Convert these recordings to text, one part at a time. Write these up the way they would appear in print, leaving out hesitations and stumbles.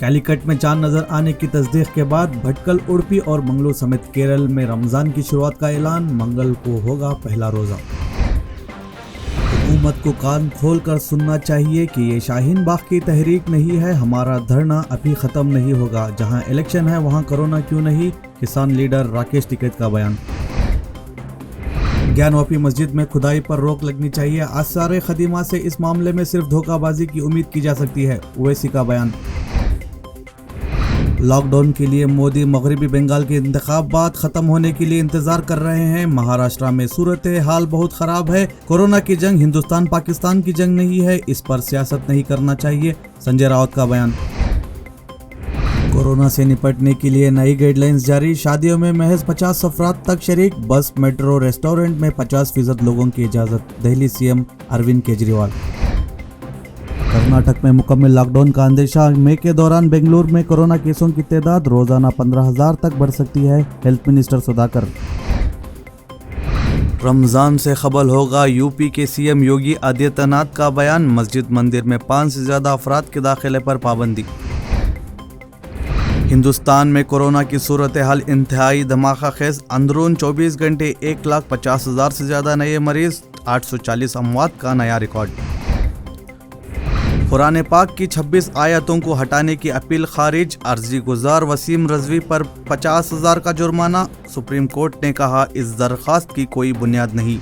कैलिकट में चांद नजर आने की तस्दीक के बाद भटकल, उडुपी और मंगलूर समेत केरल में रमजान की शुरुआत का ऐलान। मंगल को होगा पहला रोजा। हुकूमत को कान खोल कर सुनना चाहिए कि ये शाहीन बाग की तहरीक नहीं है। हमारा धरना अभी खत्म नहीं होगा। जहां इलेक्शन है वहां कोरोना क्यों नहीं। किसान लीडर राकेश टिकैत का बयान। ज्ञानवापी मस्जिद में खुदाई पर रोक लगनी चाहिए। आसार खदीमा से इस मामले में सिर्फ धोखाबाजी की उम्मीद की जा सकती है। ओवैसी का बयान। लॉकडाउन के लिए मोदी मगरबी बंगाल के इंतखाबात खत्म होने के लिए इंतजार कर रहे हैं। महाराष्ट्र में सूरत हाल बहुत खराब है। कोरोना की जंग हिंदुस्तान पाकिस्तान की जंग नहीं है, इस पर सियासत नहीं करना चाहिए। संजय राउत का बयान। कोरोना से निपटने के लिए नई गाइडलाइंस जारी। शादियों में महज 50 अफराद तक शरीक। बस, मेट्रो, रेस्टोरेंट में 50% लोगों की इजाजत। दिल्ली सीएम अरविंद केजरीवाल। कर्नाटक में मुकम्मल लॉकडाउन का अंदेशा। मई के दौरान बेंगलुरु में कोरोना केसों की तादाद रोजाना 15,000 तक बढ़ सकती है। Health minister Sudhakar. रमजान से कबल होगा यूपी के सीएम योगी आदित्यनाथ का बयान। मस्जिद मंदिर में 5 से ज्यादा अफराद के दाखिले पर पाबंदी। हिंदुस्तान में कोरोना की सूरत हाल इंतहाई धमाका खेज। अंदरून 24 घंटे 1,50,000 से ज्यादा नए मरीज। 840 अमवात का नया रिकॉर्ड। कुरान पाक की 26 आयतों को हटाने की अपील खारिज। अर्जी गुजार वसीम रजवी पर 50,000 का जुर्माना। सुप्रीम कोर्ट ने कहा इस दरख्वास्त की कोई बुनियाद नहीं।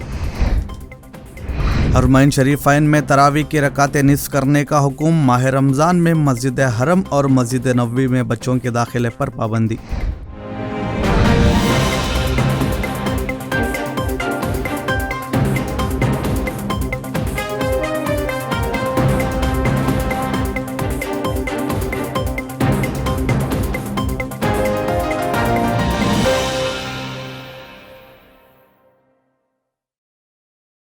हरमैन शरीफैन में तरावी की रकातें निस्फ करने का हुक्म। माह रमजान में मस्जिद हरम और मस्जिद नबवी में बच्चों के दाखिले पर पाबंदी।